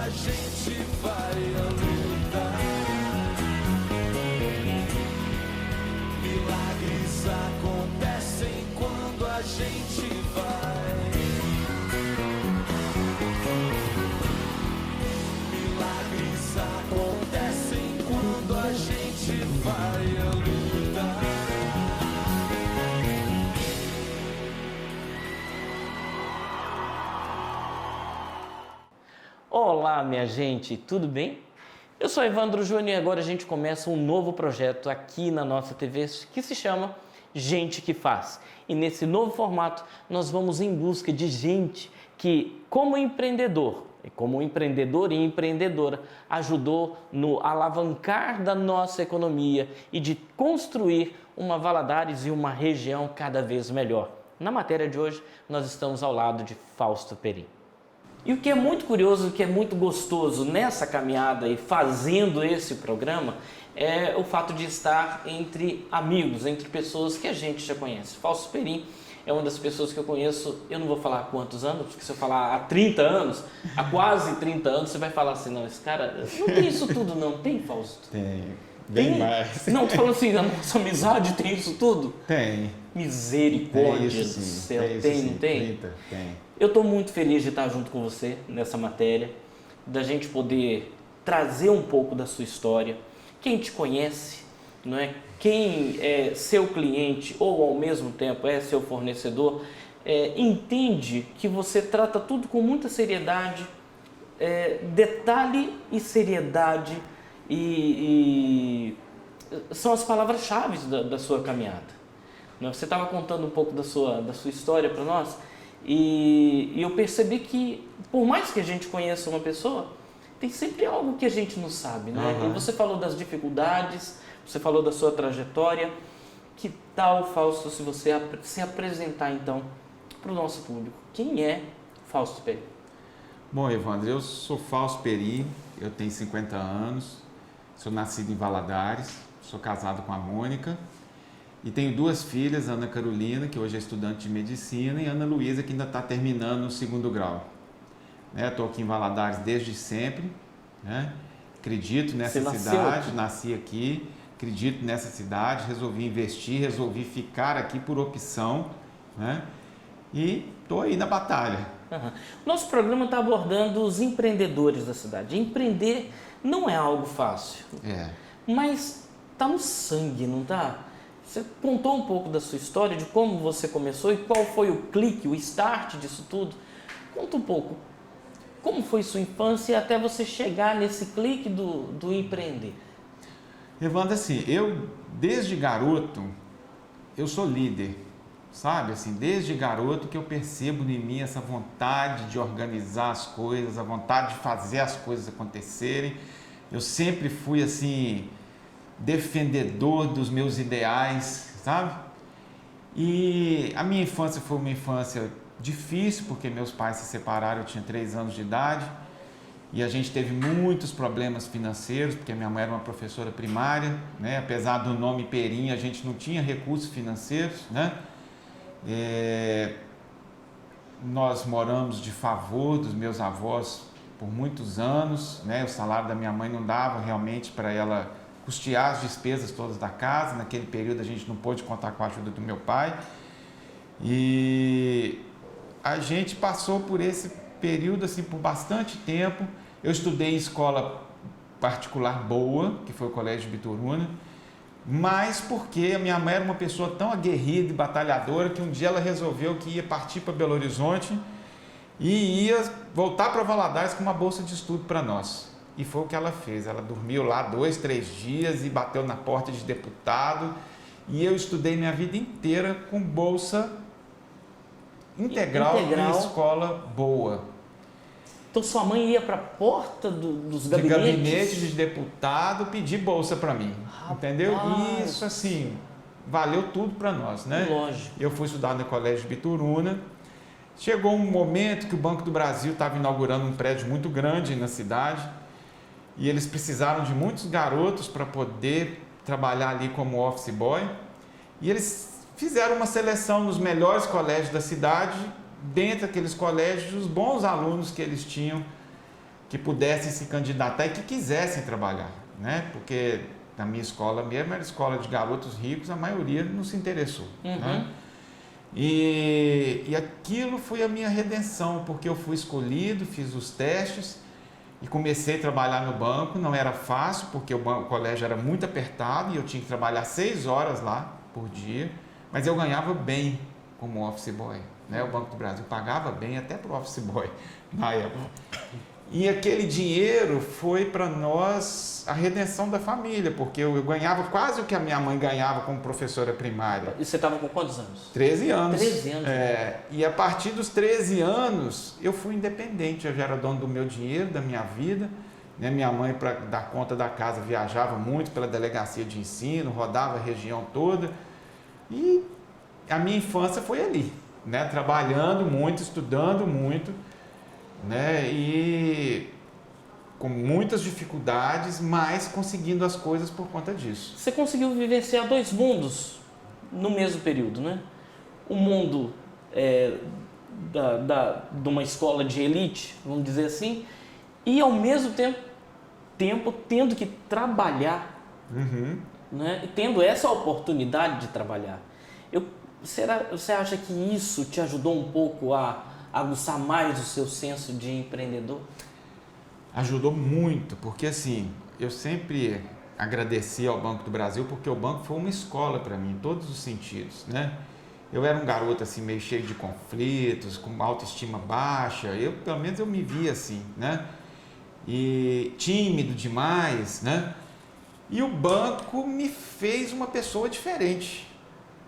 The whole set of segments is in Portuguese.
a gente vai lutar. Milagres acontecem quando a gente vai. Milagres acontecem quando a gente vai lutar. Olá, minha gente, tudo bem? Eu sou Evandro Júnior e agora a gente começa um novo projeto aqui na nossa TV que se chama Gente que Faz. E nesse novo formato nós vamos em busca de gente que, como empreendedor e empreendedora, ajudou no alavancar da nossa economia e de construir uma Valadares e uma região cada vez melhor. Na matéria de hoje nós estamos ao lado de Fausto Perim. E o que é muito curioso, o que é muito gostoso nessa caminhada e fazendo esse programa é o fato de estar entre amigos, entre pessoas que a gente já conhece. Fausto Perim é uma das pessoas que eu conheço, eu não vou falar há quantos anos, porque se eu falar há 30 anos, há quase 30 anos, você vai falar assim, não, esse cara não tem isso tudo não, tem, Fausto? Tem, bem mais. Não, tu falou assim, a nossa amizade tem isso tudo? Tem. Misericórdia isso, do sim. céu, Isso, tem, sim. não tem? 30, tem. Eu estou muito feliz de estar junto com você nessa matéria, da gente poder trazer um pouco da sua história. Quem te conhece, não é? Quem é seu cliente ou ao mesmo tempo é seu fornecedor, entende que você trata tudo com muita seriedade, detalhe e seriedade e são as palavras-chave da sua caminhada. Você estava contando um pouco da sua história para nós. E eu percebi que, por mais que a gente conheça uma pessoa, tem sempre algo que a gente não sabe, né? Uhum. E você falou das dificuldades, você falou da sua trajetória. Que tal, Fausto, se você se apresentar então para o nosso público? Quem é Fausto Perim? Bom, Evandro, eu sou Fausto Perim, eu tenho 50 anos, sou nascido em Valadares, sou casado com a Mônica. E tenho duas filhas, Ana Carolina, que hoje é estudante de medicina, e Ana Luísa, que ainda está terminando o 2º grau. Estou aqui em Valadares desde sempre, né? Acredito nessa cidade, nasci aqui, acredito nessa cidade, resolvi investir, resolvi ficar aqui por opção, né? E estou aí na batalha. Uhum. Nosso programa está abordando os empreendedores da cidade. Empreender não é algo fácil, mas está no sangue, não está? Você contou um pouco da sua história, de como você começou e qual foi o clique, o start disso tudo. Conta um pouco, como foi sua infância até você chegar nesse clique do empreender? Evandro, assim, eu desde garoto, eu sou líder, sabe? Assim, desde garoto que eu percebo em mim essa vontade de organizar as coisas, a vontade de fazer as coisas acontecerem. Eu sempre fui assim, defendedor dos meus ideais, sabe? E a minha infância foi uma infância difícil, porque meus pais se separaram, eu tinha 3 anos de idade, e a gente teve muitos problemas financeiros, porque minha mãe era uma professora primária, né? Apesar do nome Perim, a gente não tinha recursos financeiros, né? Nós moramos de favor dos meus avós por muitos anos, né? O salário da minha mãe não dava realmente para ela custear as despesas todas da casa. Naquele período a gente não pôde contar com a ajuda do meu pai. E a gente passou por esse período assim por bastante tempo. Eu estudei em escola particular boa, que foi o Colégio Bituruna, mas porque a minha mãe era uma pessoa tão aguerrida e batalhadora que um dia ela resolveu que ia partir para Belo Horizonte e ia voltar para Valadares com uma bolsa de estudo para nós. E foi o que ela fez. Ela dormiu lá 2, 3 dias e bateu na porta de deputado. E eu estudei minha vida inteira com bolsa integral em escola boa. Então sua mãe ia para a porta dos gabinetes? De gabinete de deputado pedir bolsa para mim. Rapaz. Entendeu? E isso assim, valeu tudo para nós, né? Lógico. Eu fui estudar no Colégio Bituruna. Chegou um momento que o Banco do Brasil estava inaugurando um prédio muito grande na cidade. E eles precisaram de muitos garotos para poder trabalhar ali como office boy. E eles fizeram uma seleção nos melhores colégios da cidade. Dentre aqueles colégios, os bons alunos que eles tinham que pudessem se candidatar e que quisessem trabalhar, né? Porque na minha escola mesmo era escola de garotos ricos, a maioria não se interessou, né? E aquilo foi a minha redenção, porque eu fui escolhido, fiz os testes e comecei a trabalhar no banco. Não era fácil, porque o colégio era muito apertado e eu tinha que trabalhar 6 horas lá por dia, mas eu ganhava bem como office boy, né? O Banco do Brasil pagava bem até para o office boy na época. E aquele dinheiro foi para nós a redenção da família, porque eu ganhava quase o que a minha mãe ganhava como professora primária. E você estava com quantos anos? 13 anos. 13 anos. E a partir dos 13 anos, eu fui independente, eu já era dono do meu dinheiro, da minha vida. Né? Minha mãe, para dar conta da casa, viajava muito pela delegacia de ensino, rodava a região toda. E a minha infância foi ali, né? Trabalhando muito, estudando muito, né? E com muitas dificuldades, mas conseguindo as coisas por conta disso. Você conseguiu vivenciar 2 mundos no mesmo período, né? O mundo de uma escola de elite, vamos dizer assim, e ao mesmo tempo tendo que trabalhar, né? E tendo essa oportunidade de trabalhar. Você acha que isso te ajudou um pouco a aguçar mais o seu senso de empreendedor? Ajudou muito, porque assim, eu sempre agradeci ao Banco do Brasil, porque o banco foi uma escola para mim, em todos os sentidos, né? Eu era um garoto assim, meio cheio de conflitos, com uma autoestima baixa, pelo menos eu me via assim, né? E tímido demais, né? E o banco me fez uma pessoa diferente,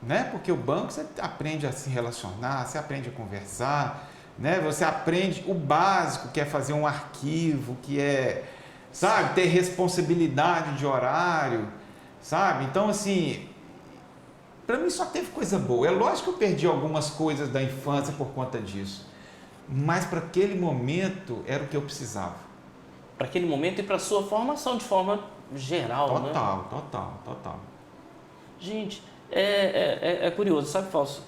né? Porque o banco você aprende a se relacionar, você aprende a conversar, né? Você aprende o básico, que é fazer um arquivo, que é, sabe, ter responsabilidade de horário, sabe? Então, assim, para mim só teve coisa boa. É lógico que eu perdi algumas coisas da infância por conta disso, mas para aquele momento era o que eu precisava. Para aquele momento e para a sua formação de forma geral, né? Total. Gente, é curioso, sabe, Fausto?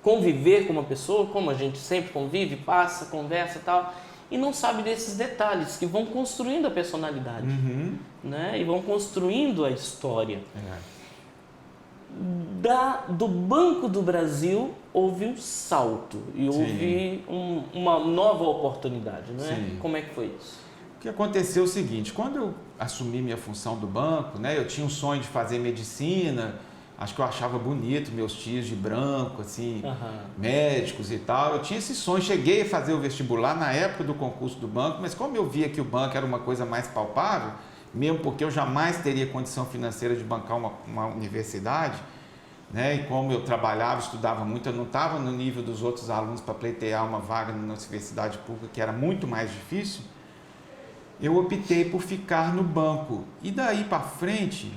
Conviver com uma pessoa, como a gente sempre convive, passa, conversa e tal, e não sabe desses detalhes que vão construindo a personalidade, né? E vão construindo a história. Do Banco do Brasil houve um salto e houve uma nova oportunidade, né? Sim. Como é que foi isso? O que aconteceu é o seguinte, quando eu assumi minha função do banco, né, eu tinha um sonho de fazer medicina, acho que eu achava bonito meus tios de branco, assim, médicos e tal. Eu tinha esse sonho, cheguei a fazer o vestibular na época do concurso do banco, mas como eu via que o banco era uma coisa mais palpável, mesmo porque eu jamais teria condição financeira de bancar uma universidade, né, e como eu trabalhava, estudava muito, eu não estava no nível dos outros alunos para pleitear uma vaga na universidade pública, que era muito mais difícil, eu optei por ficar no banco. E daí para frente,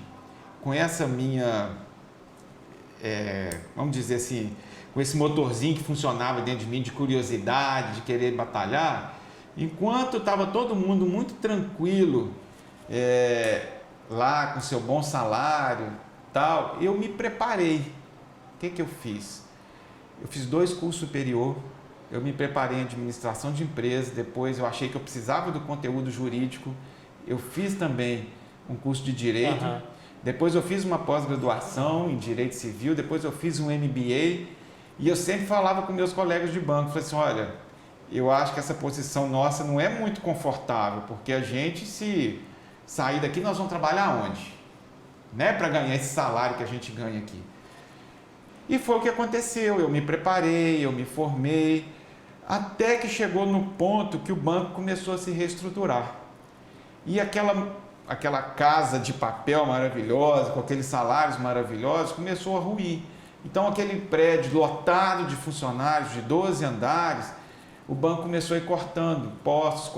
com essa minha... vamos dizer assim, com esse motorzinho que funcionava dentro de mim, de curiosidade, de querer batalhar, enquanto estava todo mundo muito tranquilo, lá com seu bom salário, tal, eu me preparei. O que eu fiz? Eu fiz 2 cursos superiores, eu me preparei em administração de empresas, depois eu achei que eu precisava do conteúdo jurídico, eu fiz também um curso de direito, depois eu fiz uma pós-graduação em Direito Civil, depois eu fiz um MBA, e eu sempre falava com meus colegas de banco, falei assim, olha, eu acho que essa posição nossa não é muito confortável, porque a gente, se sair daqui, nós vamos trabalhar onde? Né? Para ganhar esse salário que a gente ganha aqui. E foi o que aconteceu, eu me preparei, eu me formei, até que chegou no ponto que o banco começou a se reestruturar. E aquela casa de papel maravilhosa, com aqueles salários maravilhosos, começou a ruir. Então, aquele prédio lotado de funcionários, de 12 andares, o banco começou a ir cortando postos,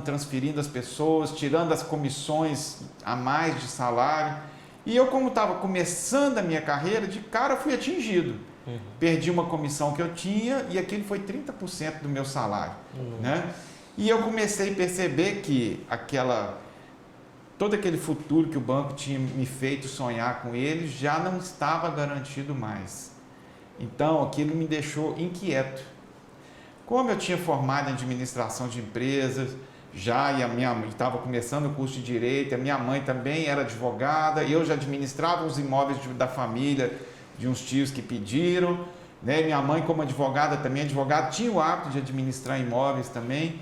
transferindo as pessoas, tirando as comissões a mais de salário. E eu, como estava começando a minha carreira, de cara fui atingido. Perdi uma comissão que eu tinha e aquilo foi 30% do meu salário. Né? E eu comecei a perceber que todo aquele futuro que o banco tinha me feito sonhar com ele já não estava garantido mais. Então, aquilo me deixou inquieto. Como eu tinha formado em administração de empresas, já e a minha mãe estava começando o curso de Direito, a minha mãe também era advogada, eu já administrava os imóveis da família, de uns tios que pediram, né? Minha mãe, como advogada, também advogada, tinha o hábito de administrar imóveis também.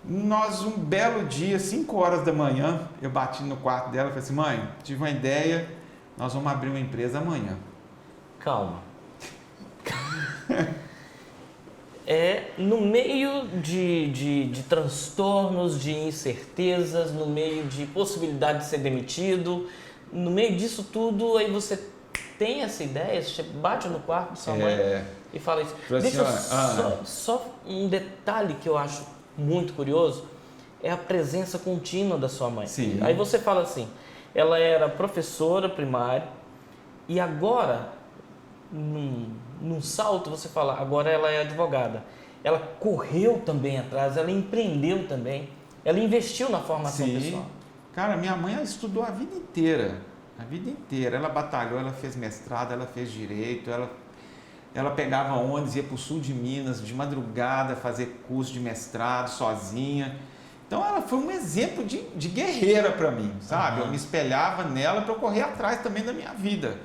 Nós, um belo dia, 5 horas da manhã, eu bati no quarto dela e falei assim: mãe, tive uma ideia, nós vamos abrir uma empresa amanhã. Calma. No meio de transtornos, de incertezas, no meio de possibilidade de ser demitido, no meio disso tudo, aí você tem essa ideia, você bate no quarto de sua mãe e fala isso. Deixa só um detalhe que eu acho muito curioso, é a presença contínua da sua mãe. Sim. Aí você fala assim, ela era professora primária e agora, num salto, você fala, agora ela é advogada. Ela correu também atrás, ela empreendeu também, ela investiu na formação pessoal. Cara, minha mãe ela estudou a vida inteira. A vida inteira. Ela batalhou, ela fez mestrado, ela fez direito, ela pegava ônibus, ia para o sul de Minas, de madrugada, fazer curso de mestrado sozinha. Então ela foi um exemplo de guerreira para mim, sabe? Eu me espelhava nela para eu correr atrás também da minha vida.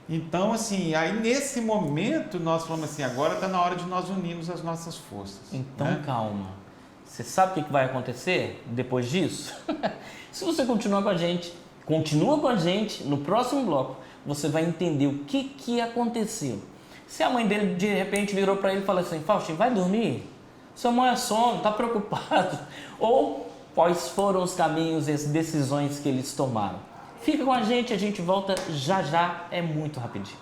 Então, assim, aí nesse momento nós falamos assim, agora está na hora de nós unirmos as nossas forças. Então, né? calma. Você sabe o que vai acontecer depois disso? Se você continua com a gente, no próximo bloco, você vai entender o que aconteceu. Se a mãe dele, de repente, virou para ele e falou assim, Faustinho, vai dormir? Sua mãe é sono, está preocupado. Ou quais foram os caminhos e as decisões que eles tomaram. Fica com a gente volta já, é muito rapidinho.